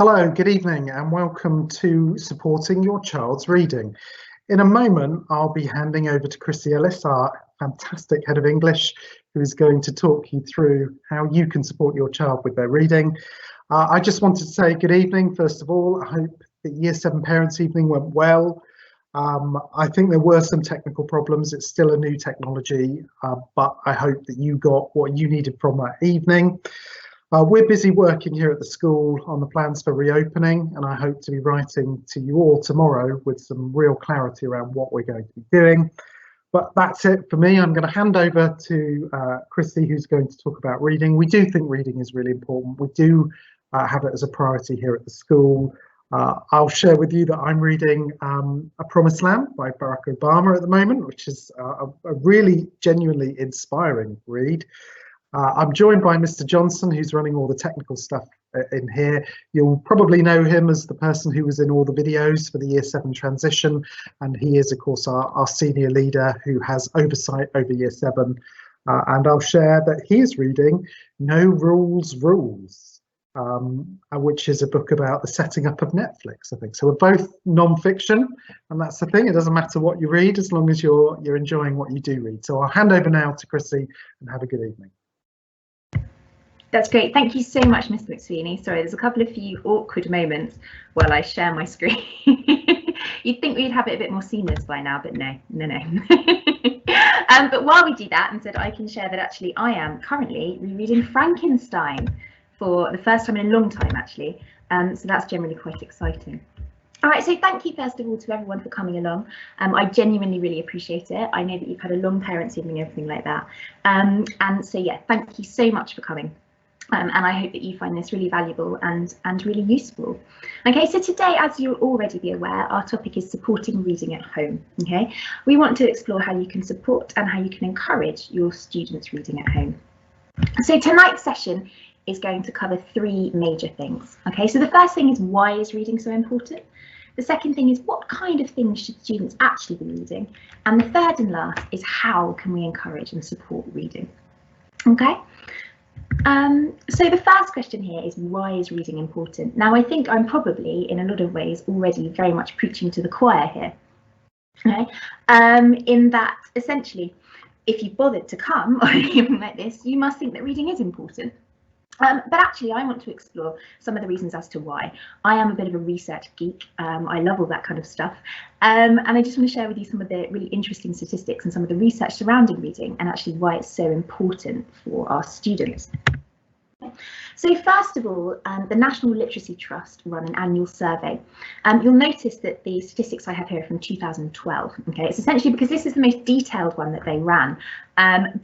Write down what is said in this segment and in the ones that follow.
Hello, good evening and welcome to Supporting Your Child's Reading. In a moment, I'll be handing over to Chrissy Ellis, our fantastic Head of English, who is going to talk you through how you can support your child with their reading. I just wanted to say good evening, first of all. I hope the Year 7 Parents' Evening went well. I think there were some technical problems. It's still a new technology, but I hope that you got what you needed from that evening. We're busy working here at the school on the plans for reopening, and I hope to be writing to you all tomorrow with some real clarity around what we're going to be doing. But that's it for me. I'm going to hand over to Chrissy, who's going to talk about reading. We do think reading is really important. We do have it as a priority here at the school. I'll share with you that I'm reading A Promised Land by Barack Obama at the moment, which is a really genuinely inspiring read. I'm joined by Mr. Johnson, who's running all the technical stuff in here. You'll probably know him as the person who was in all the videos for the Year 7 transition, and he is, of course, our senior leader who has oversight over Year 7. And I'll share that he is reading No Rules Rules, which is a book about the setting up of Netflix, I think. So we're both non-fiction, and that's the thing. It doesn't matter what you read as long as you're enjoying what you do read. So I'll hand over now to Chrissy and have a good evening. That's great. Thank you so much, Mr. McSweeney. Sorry, there's a couple of few awkward moments while I share my screen. You'd think we'd have it a bit more seamless by now, but no. But while we do that, instead I can share that actually I am currently rereading Frankenstein for the first time in a long time, actually. So that's generally quite exciting. All right, so thank you first of all to everyone for coming along. I genuinely really appreciate it. I know that you've had a long parents' evening, everything like that. And so yeah, thank you so much for coming. And I hope that you find this really valuable and really useful. Okay, so today, as you'll already be aware, our topic is supporting reading at home. Okay, we want to explore how you can support and how you can encourage your students' reading at home. So tonight's session is going to cover three major things. Okay, so the first thing is, why is reading so important? The second thing is, what kind of things should students actually be reading? And the third and last is, how can we encourage and support reading? Okay. So the first question here is, why is reading important? Now, I think I'm probably in a lot of ways already very much preaching to the choir here. Okay? In that essentially, if you bothered to come or anything like this, you must think that reading is important. But actually, I want to explore some of the reasons as to why. I am a bit of a research geek. I love all that kind of stuff. And I just want to share with you some of the really interesting statistics and some of the research surrounding reading and actually why it's so important for our students. So first of all, the National Literacy Trust run an annual survey. You'll notice that the statistics I have here are from 2012. Okay, it's essentially because this is the most detailed one that they ran.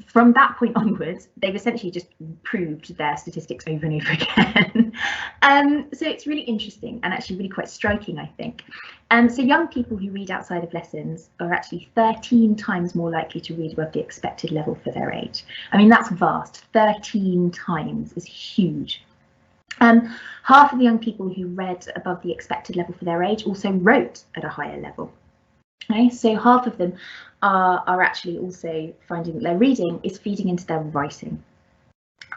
From that point onwards, they've essentially just proved their statistics over and over again. So it's really interesting and actually really quite striking, I think. So young people who read outside of lessons are actually 13 times more likely to read above the expected level for their age. I mean, that's vast. 13 times is huge. Half of the young people who read above the expected level for their age also wrote at a higher level. Okay, so half of them are actually also finding that their reading is feeding into their writing.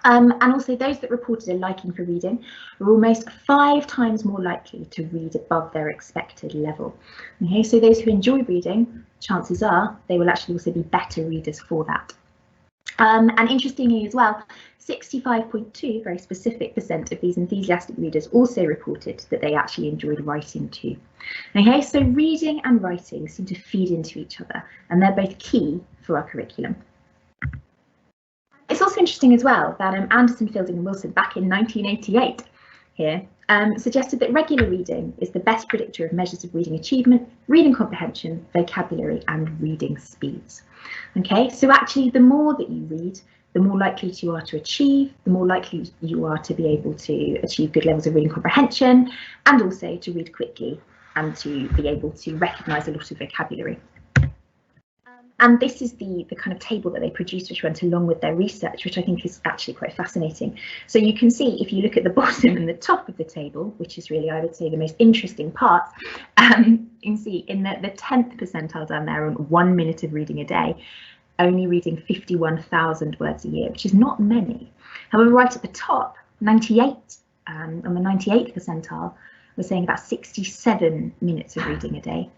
And also those that reported a liking for reading were almost 5 times more likely to read above their expected level. Okay, so those who enjoy reading, chances are they will actually also be better readers for that. And interestingly as well, 65.2, very specific % of these enthusiastic readers also reported that they actually enjoyed writing too. Okay, so reading and writing seem to feed into each other, and they're both key for our curriculum. It's also interesting as well that Anderson, Fielding and Wilson back in 1988 here suggested that regular reading is the best predictor of measures of reading achievement, reading comprehension, vocabulary and reading speeds. Okay, so actually the more that you read, the more likely you are to achieve, the more likely you are to be able to achieve good levels of reading comprehension and also to read quickly and to be able to recognise a lot of vocabulary. And this is the kind of table that they produced, which went along with their research, which I think is actually quite fascinating. So you can see, if you look at the bottom and the top of the table, which is really, I would say, the most interesting part, you can see in the 10th percentile down there on 1 minute of reading a day, only reading 51,000 words a year, which is not many. However, right at the top, 98 on the 98th percentile were saying about 67 minutes of reading a day.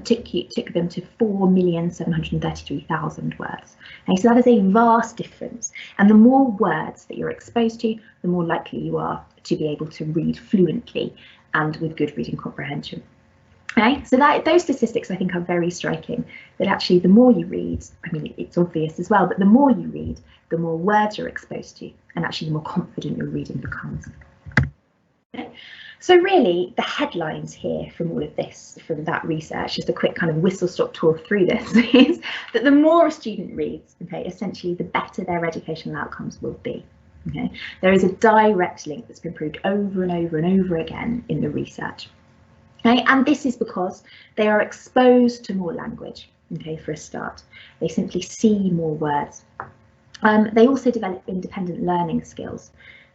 Took them to 4,733,000 words. Okay, so that is a vast difference. And the more words that you're exposed to, the more likely you are to be able to read fluently and with good reading comprehension. Okay, so those statistics I think are very striking, that actually the more you read, I mean, it's obvious as well, but the more you read, the more words you're exposed to, and actually the more confident your reading becomes. Okay. So really, the headlines here from all of this, from that research, just a quick kind of whistle-stop tour through this, is that the more a student reads, okay, essentially the better their educational outcomes will be. Okay, there is a direct link that's been proved over and over and over again in the research. Okay, and this is because they are exposed to more language. Okay, for a start, they simply see more words. They also develop independent learning skills.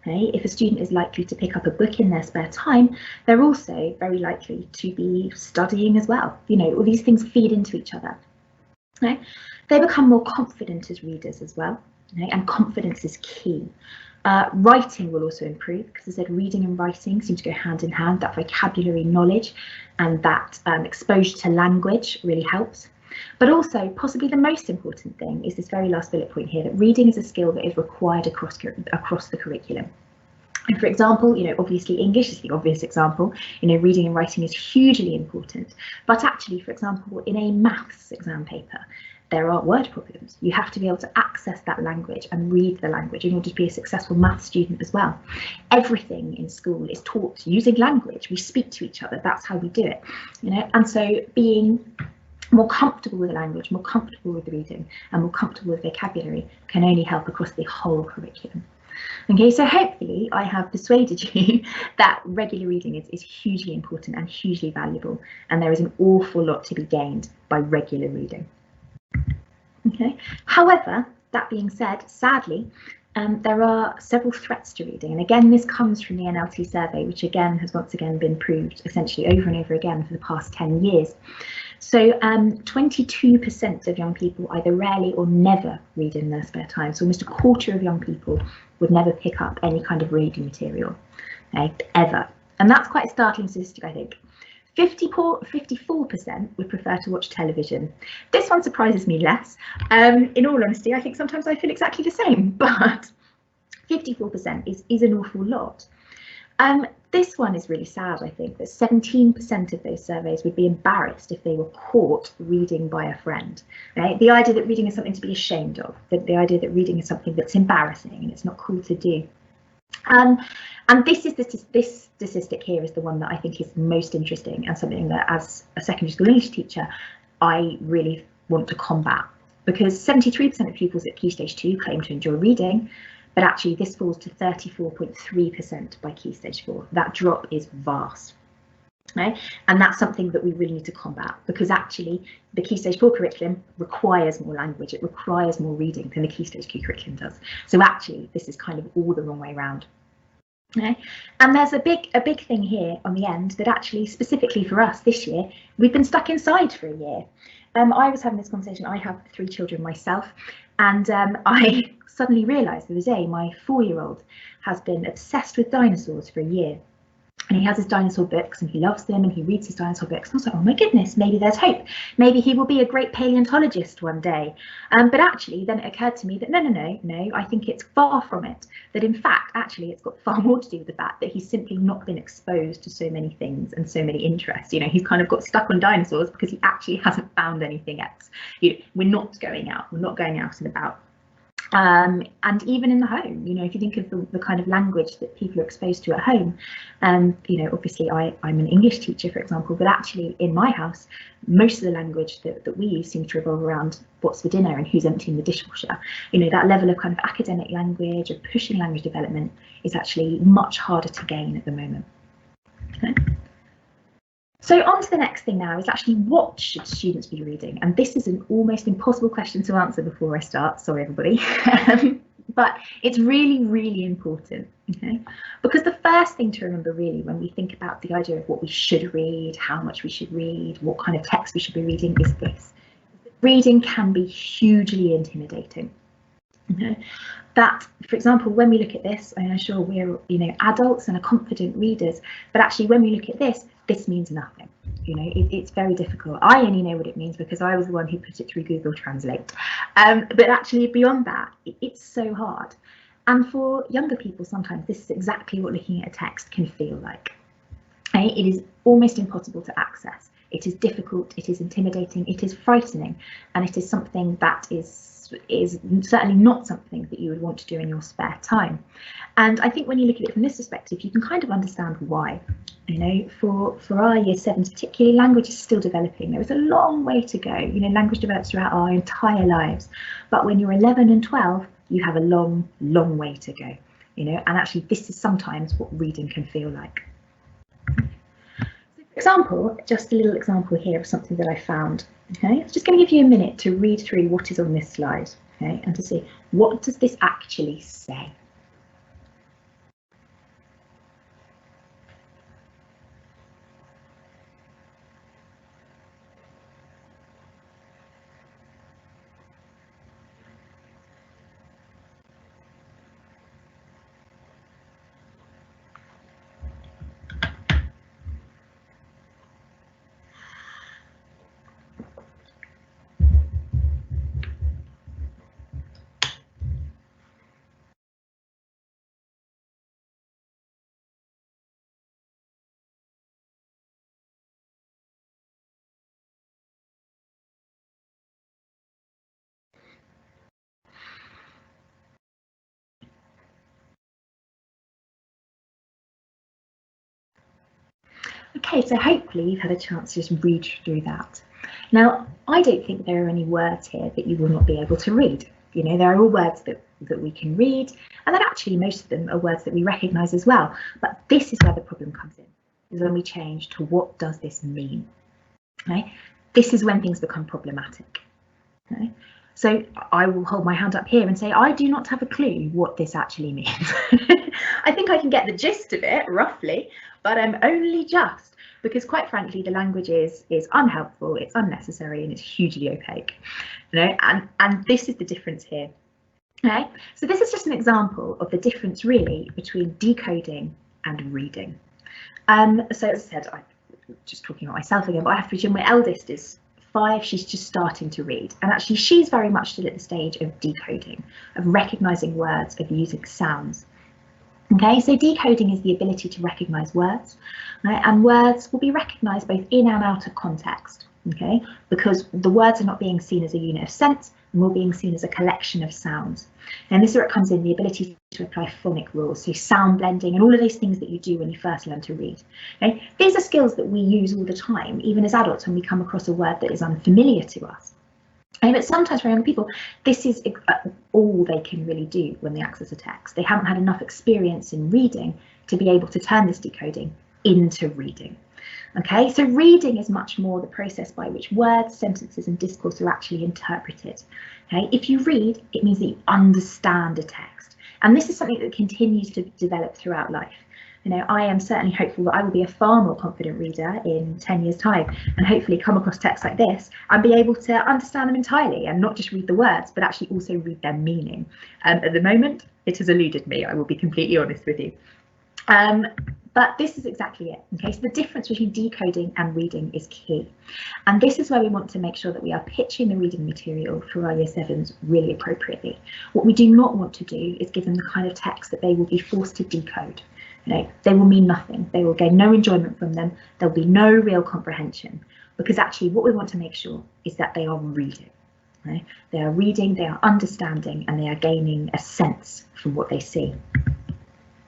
Okay, if a student is likely to pick up a book in their spare time, they're also very likely to be studying as well. You know, all these things feed into each other. Okay, they become more confident as readers as well. Okay, and confidence is key. Writing will also improve, because as I said, reading and writing seem to go hand in hand. That vocabulary knowledge and that exposure to language really helps. But also, possibly the most important thing is this very last bullet point here, that reading is a skill that is required across the curriculum. And for example, you know, obviously English is the obvious example. You know, reading and writing is hugely important. But actually, for example, in a maths exam paper, there are word problems. You have to be able to access that language and read the language in order to be a successful maths student as well. Everything in school is taught using language. We speak to each other. That's how we do it. You know, and so being more comfortable with the language, more comfortable with reading, and more comfortable with vocabulary can only help across the whole curriculum. Okay, so hopefully I have persuaded you that regular reading is hugely important and hugely valuable, and there is an awful lot to be gained by regular reading. Okay, however, that being said, sadly, there are several threats to reading, and again this comes from the NLT survey, which again has once again been proved essentially over and over again for the past 10 years. So 22% of young people either rarely or never read in their spare time. So almost a quarter of young people would never pick up any kind of reading material, okay, ever. And that's quite a startling statistic, I think. 54% would prefer to watch television. This one surprises me less. In all honesty, I think sometimes I feel exactly the same, but 54% is an awful lot. This one is really sad, I think, that 17% of those surveys would be embarrassed if they were caught reading by a friend. Right? The idea that reading is something to be ashamed of, the idea that reading is something that's embarrassing and it's not cool to do. And this statistic here is the one that I think is most interesting, and something that as a secondary school English teacher, I really want to combat, because 73% of pupils at Key Stage 2 claim to enjoy reading, but actually this falls to 34.3% by Key Stage 4. That drop is vast. Okay? And that's something that we really need to combat, because actually the Key Stage 4 curriculum requires more language, it requires more reading than the Key Stage 2 curriculum does. So actually this is kind of all the wrong way around. Okay? And there's a big thing here on the end, that actually specifically for us this year, we've been stuck inside for a year. I was having this conversation, I have 3 children myself, and I suddenly realised the other day my 4-year-old has been obsessed with dinosaurs for a year. And he has his dinosaur books and he loves them and he reads his dinosaur books. And I was like, oh my goodness, maybe there's hope. Maybe he will be a great paleontologist one day. But actually, then it occurred to me that no, I think it's far from it. That in fact, actually, it's got far more to do with the fact that he's simply not been exposed to so many things and so many interests. You know, he's kind of got stuck on dinosaurs because he actually hasn't found anything else. You know, we're not going out and about. And even in the home, you know, if you think of the kind of language that people are exposed to at home, you know, obviously I'm an English teacher, for example, but actually in my house, most of the language that we use seems to revolve around what's for dinner and who's emptying the dishwasher. You know, that level of kind of academic language or pushing language development is actually much harder to gain at the moment. Okay. So on to the next thing now is actually, what should students be reading? And this is an almost impossible question to answer before I start, sorry everybody, but it's really, really important, okay? Because the first thing to remember really when we think about the idea of what we should read, how much we should read, what kind of text we should be reading is this. Reading can be hugely intimidating. That, for example, when we look at this, I'm sure we're adults and are confident readers, but actually when we look at this means nothing. It's very difficult. I only know what it means because I was the one who put it through Google Translate. But actually beyond that, it's so hard. And for younger people, sometimes this is exactly what looking at a text can feel like. It is almost impossible to access. It is difficult, it is intimidating, it is frightening, and it is something that is certainly not something that you would want to do in your spare time. And I think when you look at it from this perspective, you can kind of understand why. For our year 7s particularly, language is still developing. There is a long way to go. Language develops throughout our entire lives, but when you're 11 and 12, you have a long way to go. And actually this is sometimes what reading can feel like. For example, just a little example here of something that I found. I'm just going to give you a minute to read through what is on this slide, and to see what does this actually say. Okay, so hopefully you've had a chance to just read through that. Now, I don't think there are any words here that you will not be able to read. There are all words that we can read, and then actually most of them are words that we recognise as well. But this is where the problem comes in, is when we change to what does this mean? This is when things become problematic. So I will hold my hand up here and say, I do not have a clue what this actually means. I think I can get the gist of it roughly, but only just, because quite frankly, the language is unhelpful, it's unnecessary, and it's hugely opaque. And this is the difference here. So this is just an example of the difference really between decoding and reading. So as I said, I'm just talking about myself again, but I have to presume my eldest is 5, she's just starting to read, and actually she's very much still at the stage of decoding, of recognising words, of using sounds. So decoding is the ability to recognise words, and words will be recognised both in and out of context, because the words are not being seen as a unit of sense, and more being seen as a collection of sounds. And this is where it comes in, the ability to apply phonic rules, so sound blending and all of those things that you do when you first learn to read. These are skills that we use all the time, even as adults, when we come across a word that is unfamiliar to us. But sometimes for young people, this is all they can really do when they access a text. They haven't had enough experience in reading to be able to turn this decoding into reading. So reading is much more the process by which words, sentences and discourse are actually interpreted. If you read, it means that you understand a text. And this is something that continues to develop throughout life. I am certainly hopeful that I will be a far more confident reader in 10 years' time, and hopefully come across texts like this and be able to understand them entirely, and not just read the words, but actually also read their meaning. At the moment, it has eluded me, I will be completely honest with you. But this is exactly it. So the difference between decoding and reading is key. And this is where we want to make sure that we are pitching the reading material for our year 7s really appropriately. What we do not want to do is give them the kind of text that they will be forced to decode. They will mean nothing. They will gain no enjoyment from them. There will be no real comprehension, because actually what we want to make sure is that they are reading. They are reading, they are understanding, and they are gaining a sense from what they see.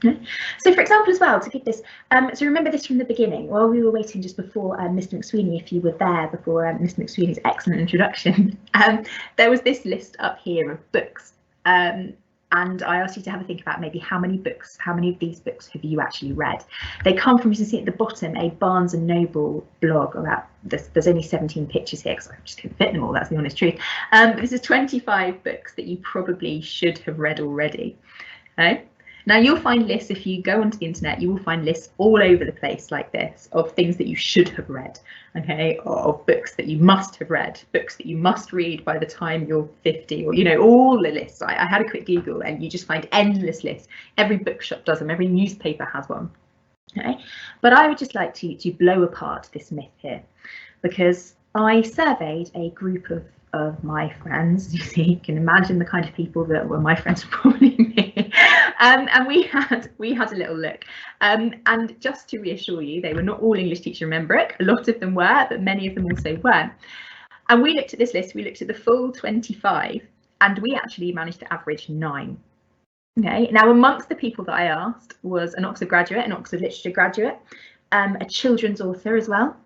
So for example as well, to give this, so remember this from the beginning, while we were waiting just before Mr. McSweeney, if you were there before Mr. McSweeney's excellent introduction, there was this list up here of books. And I asked you to have a think about maybe how many of these books have you actually read. They come from, you can see at the bottom, a Barnes and Noble blog about this. There's only 17 pictures here because I just couldn't fit them all, that's the honest truth. This is 25 books that you probably should have read already. Now you'll find lists, if you go onto the internet, you will find lists all over the place like this of things that you should have read, okay, of books that you must have read, books that you must read by the time you're 50, or, you know, all the lists. I had a quick Google and you just find endless lists. Every bookshop does them, every newspaper has one. Okay, but I would just like to blow apart this myth here, because I surveyed a group of my friends. You see, you can imagine the kind of people that were my friends were probably me. And we had a little look. And just to reassure you, they were not all English teacher in Membrook. A lot of them were, but many of them also weren't. And we looked at this list, we looked at the full 25, and we actually managed to average 9. Okay, now amongst the people that I asked was an Oxford graduate, an Oxford literature graduate, a children's author as well,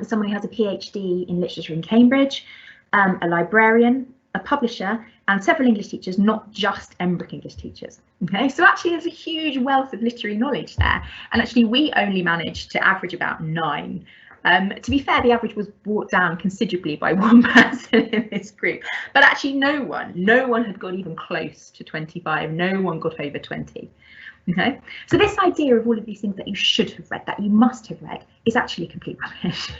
someone who has a PhD in literature in Cambridge, a librarian, a publisher, and several English teachers, not just Embrook English teachers. Okay, so actually there's a huge wealth of literary knowledge there, and actually we only managed to average about 9. To be fair, the average was brought down considerably by one person in this group, but actually no one had got even close to 25. No one got over 20. Okay, so this idea of all of these things that you should have read, that you must have read, is actually complete rubbish.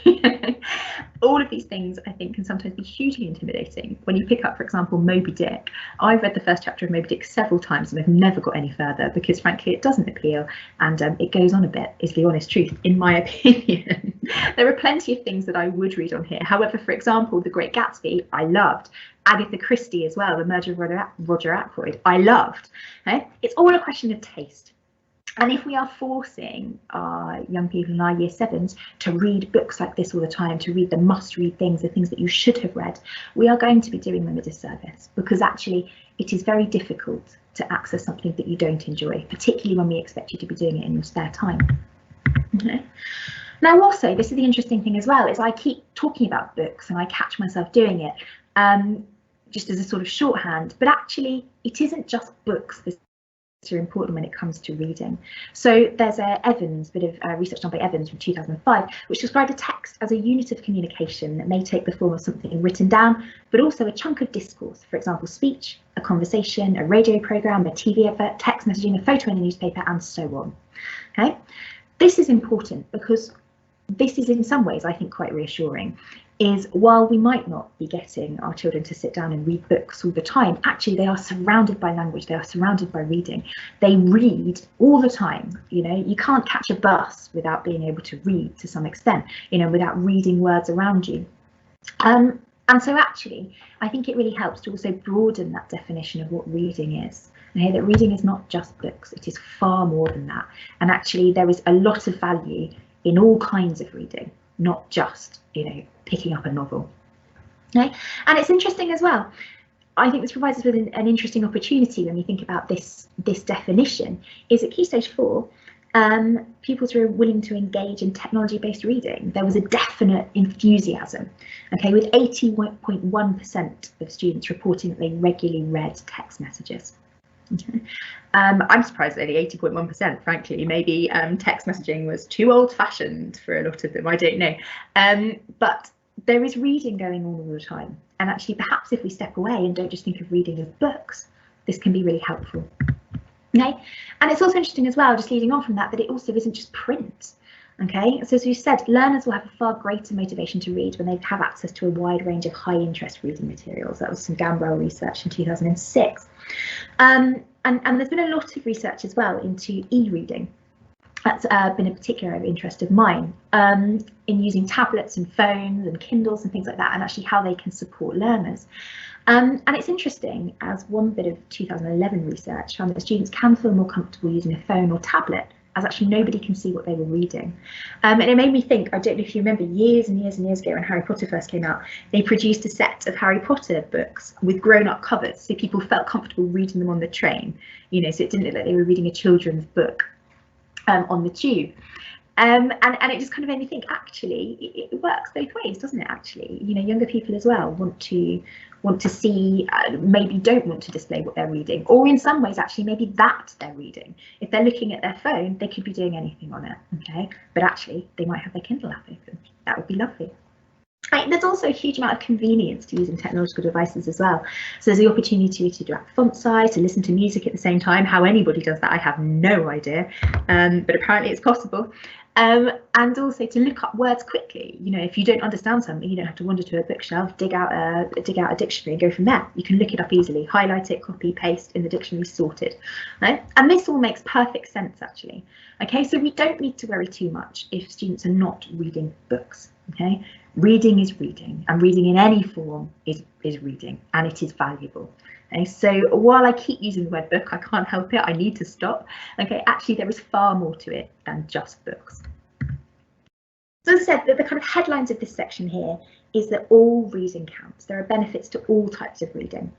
All of these things, I think, can sometimes be hugely intimidating. When you pick up, for example, Moby Dick, I've read the first chapter of Moby Dick several times and I've never got any further because, frankly, it doesn't appeal, and it goes on a bit, is the honest truth, in my opinion. There are plenty of things that I would read on here. However, for example, The Great Gatsby, I loved. Agatha Christie as well, The Murder of Roger Ackroyd, I loved. Okay? It's all a question of taste. And if we are forcing our young people in our year 7s to read books like this all the time, to read the must-read things, the things that you should have read, we are going to be doing them a disservice, because actually it is very difficult to access something that you don't enjoy, particularly when we expect you to be doing it in your spare time. Okay? Now also, this is the interesting thing as well, is I keep talking about books and I catch myself doing it just as a sort of shorthand, but actually it isn't just books that are important when it comes to reading. So there's Evans, bit of research done by Evans from 2005, which described a text as a unit of communication that may take the form of something written down, but also a chunk of discourse, for example, speech, a conversation, a radio programme, a TV advert, text messaging, a photo in a newspaper, and so on. Okay, this is important because this is in some ways, I think, quite reassuring, is while we might not be getting our children to sit down and read books all the time, actually they are surrounded by language, they are surrounded by reading. They read all the time. You know, you can't catch a bus without being able to read to some extent, you know, without reading words around you. And so actually, I think it really helps to also broaden that definition of what reading is. Okay, that reading is not just books, it is far more than that. And actually there is a lot of value in all kinds of reading, not just, you know, picking up a novel. Okay, and it's interesting as well. I think this provides us with an interesting opportunity when we think about this definition, is at Key Stage 4, pupils who are willing to engage in technology-based reading, there was a definite enthusiasm, okay, with 80.1% of students reporting that they regularly read text messages. Okay. I'm surprised at only 80.1%, frankly. Maybe text messaging was too old-fashioned for a lot of them, I don't know. But there is reading going on all the time. And actually, perhaps if we step away and don't just think of reading as books, this can be really helpful. Okay, and it's also interesting as well, just leading on from that, that it also isn't just print. Okay, so as you said, learners will have a far greater motivation to read when they have access to a wide range of high interest reading materials. That was some Gambrell research in 2006. And there's been a lot of research as well into e-reading. That's been a particular interest of mine, in using tablets and phones and Kindles and things like that, and actually how they can support learners. And it's interesting, as one bit of 2011 research found that students can feel more comfortable using a phone or tablet, as actually nobody can see what they were reading. And it made me think, I don't know if you remember, years and years and years ago when Harry Potter first came out, they produced a set of Harry Potter books with grown-up covers, so people felt comfortable reading them on the train, you know, so it didn't look like they were reading a children's book on the tube. And it just kind of made me think, actually, it works both ways, doesn't it? Actually, you know, younger people as well want to see, maybe don't want to display what they're reading, or in some ways, actually, maybe that they're reading. If they're looking at their phone, they could be doing anything on it, okay? But actually, they might have their Kindle app open. That would be lovely. Right, there's also a huge amount of convenience to using technological devices as well. So there's the opportunity to do font size, to listen to music at the same time. How anybody does that, I have no idea, but apparently it's possible. And also to look up words quickly. You know, if you don't understand something, you don't have to wander to a bookshelf, dig out a dictionary and go from there. You can look it up easily, highlight it, copy, paste in the dictionary, sorted. Right? And this all makes perfect sense, actually. Okay, so we don't need to worry too much if students are not reading books. Okay, reading is reading, and reading in any form is reading, and it is valuable. Okay, so while I keep using the word book, I can't help it, I need to stop. Okay, actually there is far more to it than just books. So as I said, the kind of headlines of this section here is that all reading counts. There are benefits to all types of reading.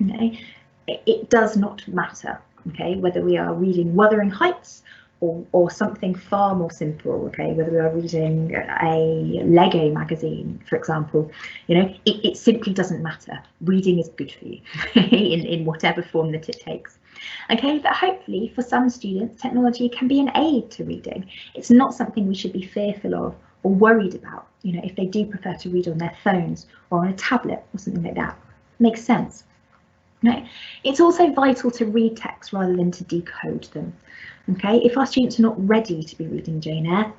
Okay, it does not matter, okay, whether we are reading Wuthering Heights or something far more simple, okay, whether we are reading a Lego magazine, for example, you know, it simply doesn't matter. Reading is good for you in whatever form that it takes. Okay, but hopefully for some students, technology can be an aid to reading. It's not something we should be fearful of or worried about, you know, if they do prefer to read on their phones or on a tablet or something like that. Makes sense. No, it's also vital to read text rather than to decode them. Okay, if our students are not ready to be reading Jane Eyre,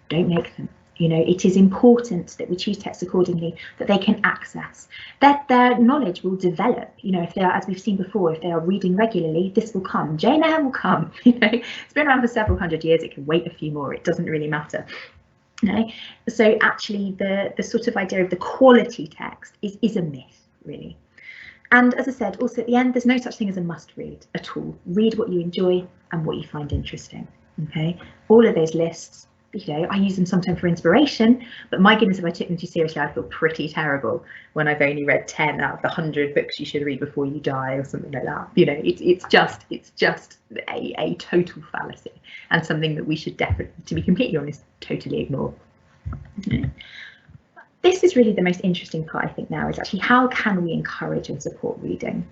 don't make them. You know, it is important that we choose text accordingly that they can access. That their knowledge will develop. You know, if they are, as we've seen before, if they are reading regularly, this will come. Jane Eyre will come. You know, it's been around for several hundred years. It can wait a few more. It doesn't really matter. No, so actually, the sort of idea of the quality text is a myth, really. And as I said, also at the end, there's no such thing as a must read at all. Read what you enjoy and what you find interesting. Okay, all of those lists, you know, I use them sometimes for inspiration, but my goodness, if I took them too seriously, I feel pretty terrible when I've only read 10 out of the 100 books you should read before you die or something like that. You know, it's just a total fallacy and something that we should definitely, to be completely honest, totally ignore. Okay. This is really the most interesting part, I think, now, is actually how can we encourage and support reading?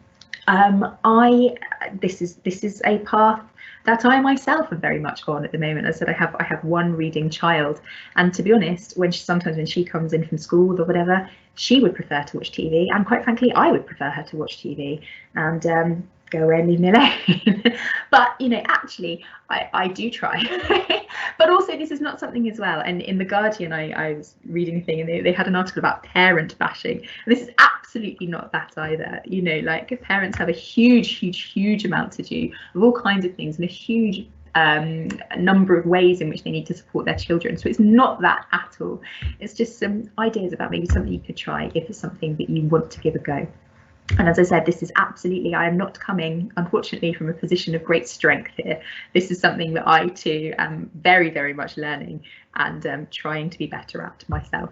This is a path that I myself am very much on at the moment. As I said, I have one reading child, and to be honest, sometimes when she comes in from school or whatever, she would prefer to watch TV, and quite frankly, I would prefer her to watch TV and go away and leave me alone. But you know, actually, I do try. But also, this is not something as well. And in The Guardian, I was reading a thing, and they had an article about parent bashing. This is absolutely not that either. You know, like, parents have a huge amount to do of all kinds of things, and a huge number of ways in which they need to support their children. So it's not that at all. It's just some ideas about maybe something you could try if it's something that you want to give a go. And as I said, this is absolutely, I am not coming, unfortunately, from a position of great strength here. This is something that I too am very much learning and trying to be better at myself.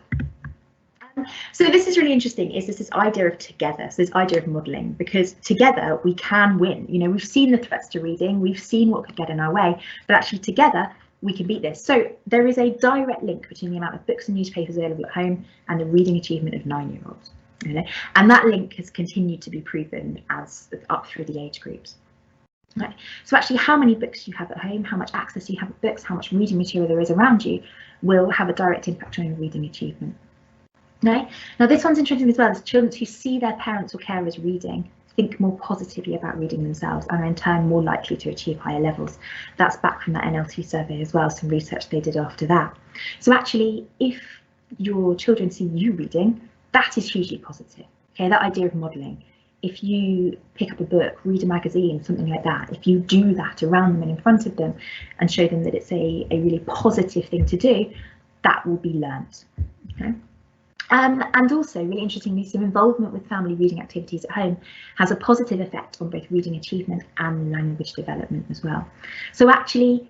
So this is really interesting, is this idea of together, so this idea of modelling, because together we can win. You know, we've seen the threats to reading, we've seen what could get in our way, but actually together we can beat this. So there is a direct link between the amount of books and newspapers available at home and the reading achievement of 9-year-olds. You know? And that link has continued to be proven as up through the age groups. Right. So actually, how many books you have at home, how much access you have to books, how much reading material there is around you will have a direct impact on your reading achievement. Right. Now this one's interesting as well, as children who see their parents or carers reading think more positively about reading themselves and are in turn more likely to achieve higher levels. That's back from that NLT survey as well, some research they did after that. So actually, if your children see you reading, that is hugely positive. Okay, that idea of modelling. If you pick up a book, read a magazine, something like that, if you do that around them and in front of them and show them that it's a really positive thing to do, that will be learnt. Okay. And also, really interestingly, some involvement with family reading activities at home has a positive effect on both reading achievement and language development as well. So actually,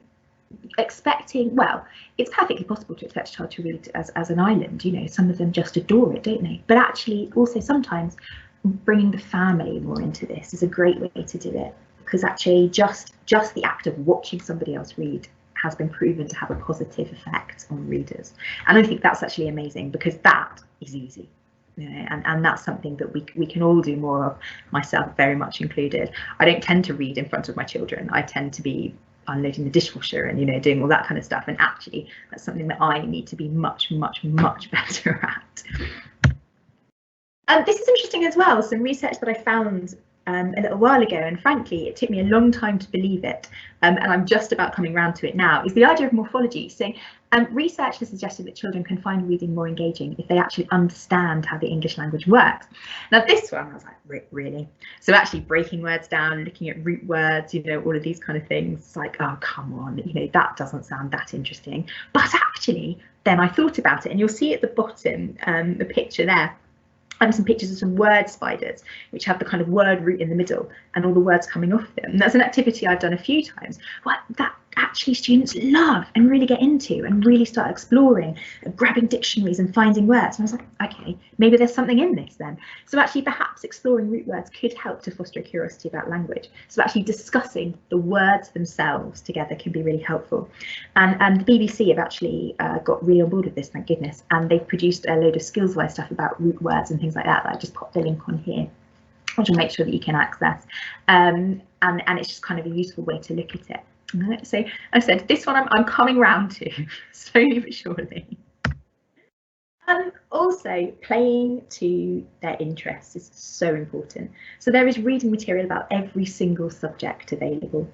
expecting, well, it's perfectly possible to expect a child to read as an island. You know, some of them just adore it, don't they? But actually, also sometimes bringing the family more into this is a great way to do it, because actually just the act of watching somebody else read has been proven to have a positive effect on readers. And I think that's actually amazing, because that is easy. You know, and that's something that we can all do more of, myself very much included. I don't tend to read in front of my children. I tend to be unloading the dishwasher and, you know, doing all that kind of stuff. And actually that's something that I need to be much better at. This is interesting as well, some research that I found a little while ago, and frankly it took me a long time to believe it, and I'm just about coming around to it now, is the idea of morphology. So research has suggested that children can find reading more engaging if they actually understand how the English language works. Now this one I was like, really? So actually breaking words down, looking at root words, you know, all of these kind of things, it's like, oh come on, you know, that doesn't sound that interesting. But actually then I thought about it, and you'll see at the bottom the picture there, some pictures of some word spiders which have the kind of word root in the middle and all the words coming off them. And that's an activity I've done a few times. Well, that actually students love and really get into and really start exploring, grabbing dictionaries and finding words. And I was like, okay, maybe there's something in this then. So actually perhaps exploring root words could help to foster a curiosity about language. So actually discussing the words themselves together can be really helpful. And the BBC have actually got really on board with this, thank goodness. And they've produced a load of skills-wise stuff about root words and things like that. I just popped the link on here, which will make sure that you can access. And it's just kind of a useful way to look at it. So I said this one I'm coming round to slowly but surely. Also playing to their interests is so important. So there is reading material about every single subject available.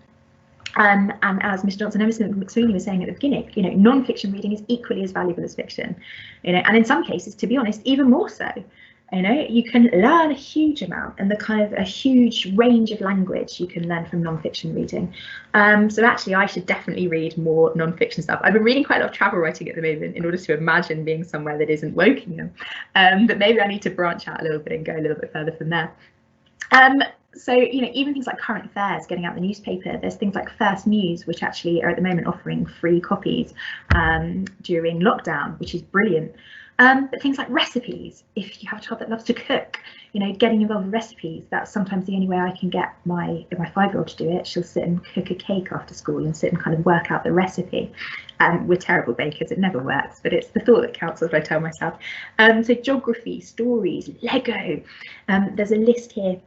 And as Mr. Johnson Emerson McSweeney was saying at the beginning, you know, non-fiction reading is equally as valuable as fiction, you know, and in some cases, to be honest, even more so. You know, you can learn a huge amount, and the kind of a huge range of language you can learn from non-fiction reading. So actually I should definitely read more non-fiction stuff. I've been reading quite a lot of travel writing at the moment in order to imagine being somewhere that isn't Wokingham, but maybe I need to branch out a little bit and go a little bit further from there. So, you know, even things like current affairs, getting out the newspaper, there's things like First News, which actually are at the moment offering free copies during lockdown, which is brilliant. But things like recipes, if you have a child that loves to cook, you know, getting involved with recipes, that's sometimes the only way I can get my 5-year-old to do it. She'll sit and cook a cake after school and sit and kind of work out the recipe. We're terrible bakers, it never works, but it's the thought that counts, as I tell myself. So geography, stories, Lego. There's a list here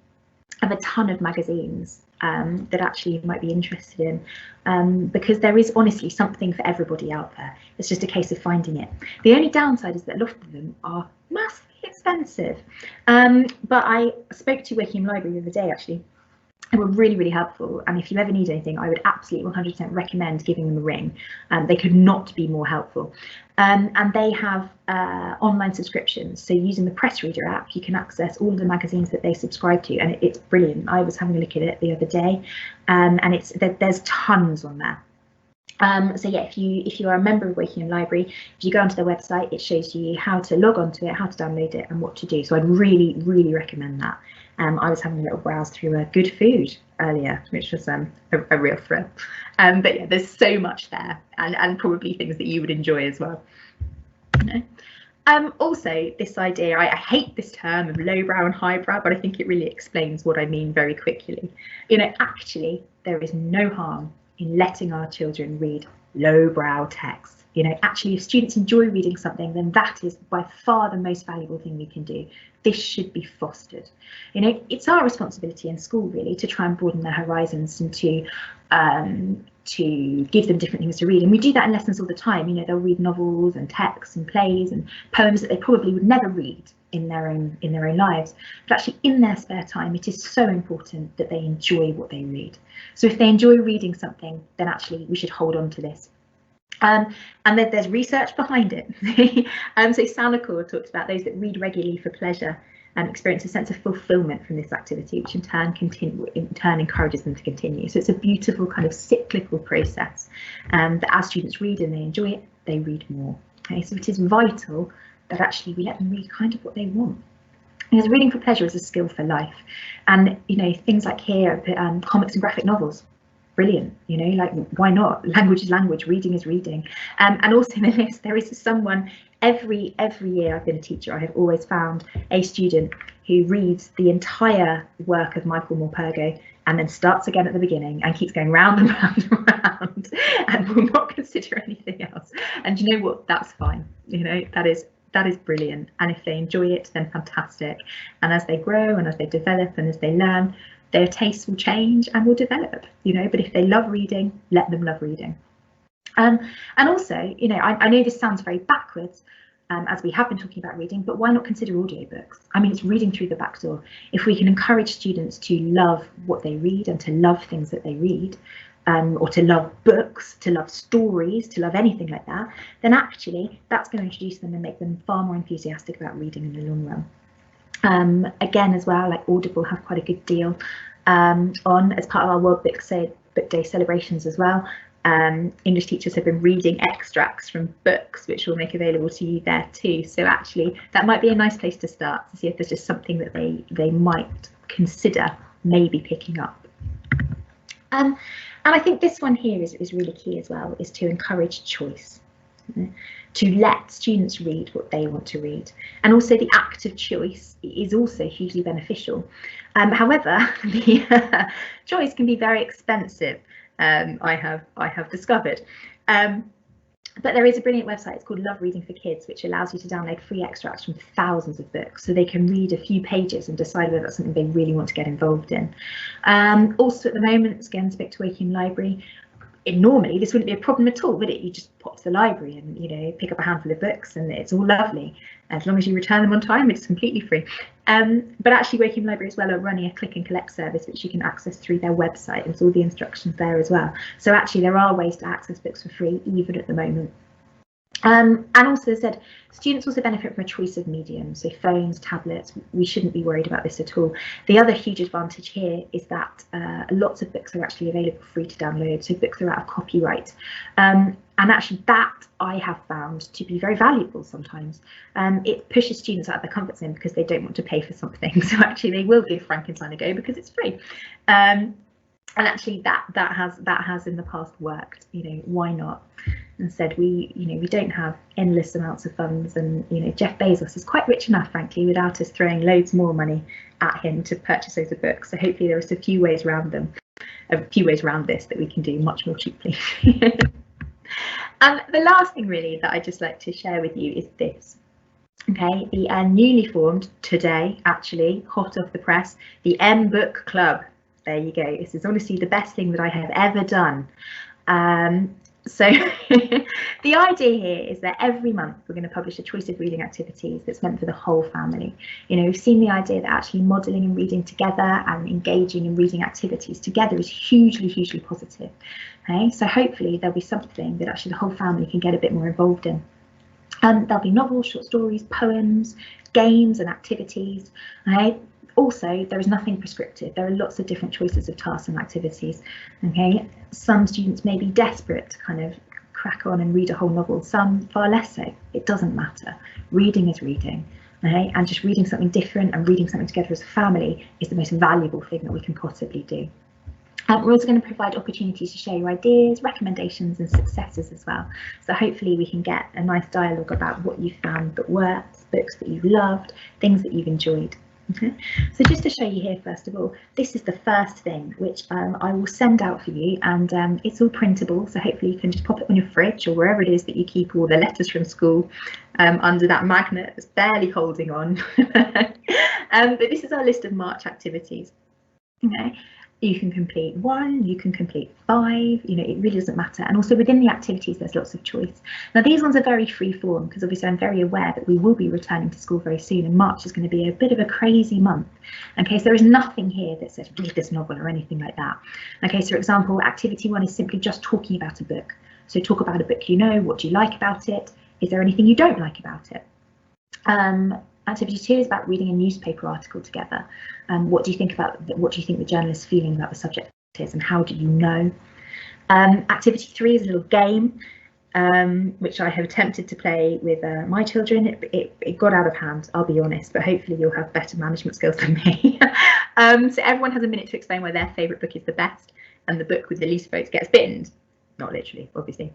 of a ton of magazines that actually you might be interested in, because there is honestly something for everybody out there. It's just a case of finding it. The only downside is that a lot of them are massively expensive. But I spoke to Wokingham Library the other day actually, and were really helpful, and if you ever need anything I would absolutely 100% recommend giving them a ring. They could not be more helpful. And they have online subscriptions, so using the Press Reader app you can access all of the magazines that they subscribe to, and it's brilliant. I was having a look at it the other day, and there's tons on there. So yeah, if you are a member of Wokingham Library, if you go onto their website, it shows you how to log onto it, how to download it, and what to do. So I'd really recommend that. I was having a little browse through Good Food earlier, which was a real thrill. But yeah, there's so much there, and probably things that you would enjoy as well. You know? Also, this idea, I hate this term of lowbrow and highbrow, but I think it really explains what I mean very quickly. You know, actually, there is no harm in letting our children read lowbrow text. You know, actually, if students enjoy reading something, then that is by far the most valuable thing we can do. This should be fostered. You know, it's our responsibility in school really to try and broaden their horizons and to give them different things to read. And we do that in lessons all the time. You know, they'll read novels and texts and plays and poems that they probably would never read in their own lives. But actually, in their spare time, it is so important that they enjoy what they read. So if they enjoy reading something, then actually we should hold on to this. And then there's research behind it. So Salacor talks about those that read regularly for pleasure and experience a sense of fulfillment from this activity, which in turn encourages them to continue. So it's a beautiful kind of cyclical process, that as students read and they enjoy it, they read more. Okay, so it is vital that actually we let them read kind of what they want. Because reading for pleasure is a skill for life. And you know, things like here, comics and graphic novels. Brilliant, you know, like why not? Language is language, reading is reading. And also in the list there is someone, every year I've been a teacher, I have always found a student who reads the entire work of Michael Morphology and then starts again at the beginning and keeps going round and round and round and will not consider anything else. And you know what, that's fine, you know, that that is brilliant. And if they enjoy it, then fantastic. And as they grow and as they develop and as they learn, their tastes will change and will develop, you know. But if they love reading, let them love reading. And also, you know, I know this sounds very backwards, as we have been talking about reading, but why not consider audiobooks? I mean, it's reading through the back door. If we can encourage students to love what they read and to love things that they read, or to love books, to love stories, to love anything like that, then actually that's going to introduce them and make them far more enthusiastic about reading in the long run. Again, as well, like Audible have quite a good deal on, as part of our World Book Day celebrations as well. English teachers have been reading extracts from books, which we'll make available to you there too. So actually, that might be a nice place to start, to see if there's just something that they might consider maybe picking up. And I think this one here is really key as well, is to encourage choice, to let students read what they want to read. And also the act of choice is also hugely beneficial. However, the choice can be very expensive. I have discovered, but there is a brilliant website. It's called Love Reading for Kids, which allows you to download free extracts from thousands of books, so they can read a few pages and decide whether that's something they really want to get involved in. Also, at the moment, again, to Victor Wakeam Library, normally this wouldn't be a problem at all, would it? You just pop to the library and, you know, pick up a handful of books, and it's all lovely. As long as you return them on time, it's completely free. But actually, Wakeam Library as well are running a click and collect service, which you can access through their website. There's all the instructions there as well. So actually, there are ways to access books for free, even at the moment. And also, as I said, students also benefit from a choice of mediums, so phones, tablets. We shouldn't be worried about this at all. The other huge advantage here is that lots of books are actually available free to download, so books are out of copyright. And actually that I have found to be very valuable sometimes. It pushes students out of their comfort zone because they don't want to pay for something, so actually they will give Frankenstein a go because it's free. And actually that has in the past worked. You know, why not? And said we don't have endless amounts of funds, and you know, Jeff Bezos is quite rich enough, frankly, without us throwing loads more money at him to purchase those books. So hopefully there are a few ways around them, a few ways around this that we can do much more cheaply. And the last thing really that I'd just like to share with you is this. Okay, the newly formed today, actually hot off the press, the M Book Club. There you go. This is honestly the best thing that I have ever done. So the idea here is that every month we're going to publish a choice of reading activities that's meant for the whole family. You know, we've seen the idea that actually modelling and reading together and engaging in reading activities together is hugely, hugely positive. Okay, so hopefully there'll be something that actually the whole family can get a bit more involved in. There'll be novels, short stories, poems, games and activities. Okay. Also, there is nothing prescriptive. There are lots of different choices of tasks and activities. Okay, some students may be desperate to kind of crack on and read a whole novel, some far less so. It doesn't matter. Reading is reading. Okay, and just reading something different and reading something together as a family is the most valuable thing that we can possibly do. We're also going to provide opportunities to share your ideas, recommendations and successes as well. So hopefully we can get a nice dialogue about what you found that works, books that you've loved, things that you've enjoyed. Okay, so just to show you here, first of all, this is the first thing which I will send out for you, and it's all printable, so hopefully you can just pop it on your fridge or wherever it is that you keep all the letters from school, under that magnet that's barely holding on. But this is our list of March activities. Okay, you can complete 1, you can complete 5, you know, it really doesn't matter. And also within the activities, there's lots of choice. Now these ones are very free form because obviously I'm very aware that we will be returning to school very soon, and March is going to be a bit of a crazy month. Okay, so there is nothing here that says read this novel or anything like that. Okay, so for example, activity 1 is simply just talking about a book. So talk about a book you know, what do you like about it? Is there anything you don't like about it? Activity 2 is about reading a newspaper article together. What do you think the journalist's feeling about the subject is, and how do you know? Activity 3 is a little game, which I have attempted to play with my children. It got out of hand, I'll be honest, but hopefully you'll have better management skills than me. So everyone has a minute to explain why their favourite book is the best, and the book with the least votes gets binned. Not literally, obviously.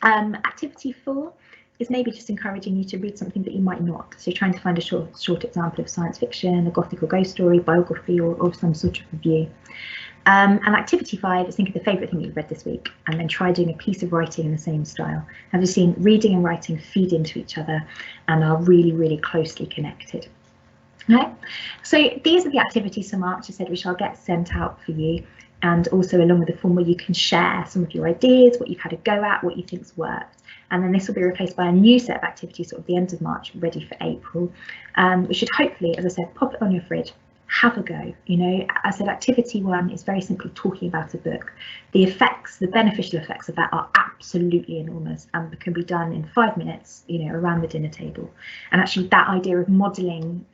Activity 4 is maybe just encouraging you to read something that you might not. So trying to find a short example of science fiction, a gothic or ghost story, biography, or some sort of review. And activity 5 is think of the favourite thing you've read this week, and then try doing a piece of writing in the same style. Have you seen reading and writing feed into each other and are really, really closely connected? Okay, so these are the activities for March, I said, which I'll get sent out for you, and also along with the form where you can share some of your ideas, what you've had a go at, what you think's worked. And then this will be replaced by a new set of activities sort of the end of March, ready for April, which should hopefully, as I said, pop it on your fridge, have a go. You know, I said activity 1 is very simply talking about a book. The effects, the beneficial effects of that are absolutely enormous and can be done in 5 minutes, you know, around the dinner table. And actually that idea of modelling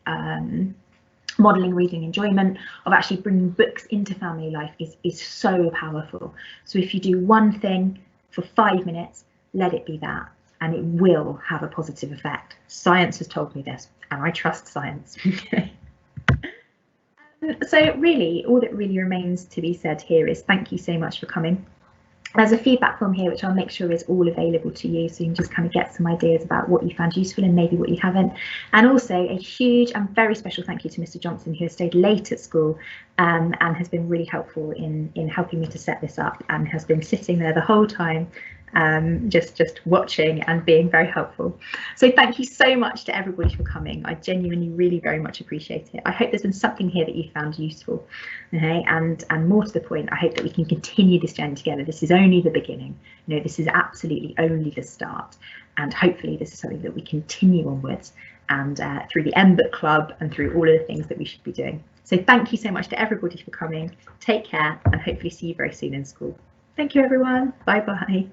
reading enjoyment, of actually bringing books into family life is so powerful. So if you do one thing for 5 minutes, let it be that, and it will have a positive effect. Science has told me this, and I trust science. So really, all that really remains to be said here is thank you so much for coming. There's a feedback form here, which I'll make sure is all available to you, so you can just kind of get some ideas about what you found useful and maybe what you haven't. And also a huge and very special thank you to Mr. Johnson, who has stayed late at school and has been really helpful in helping me to set this up, and has been sitting there the whole time, just watching and being very helpful. So thank you so much to everybody for coming. I genuinely really very much appreciate it. I hope there's been something here that you found useful, okay, and more to the point, I hope that we can continue this journey together. This is only the beginning, you know, this is absolutely only the start, and hopefully this is something that we continue onwards, and through the MBook Club and through all of the things that we should be doing. So thank you so much to everybody for coming. Take care, and hopefully see you very soon in school. Thank you everyone. Bye bye.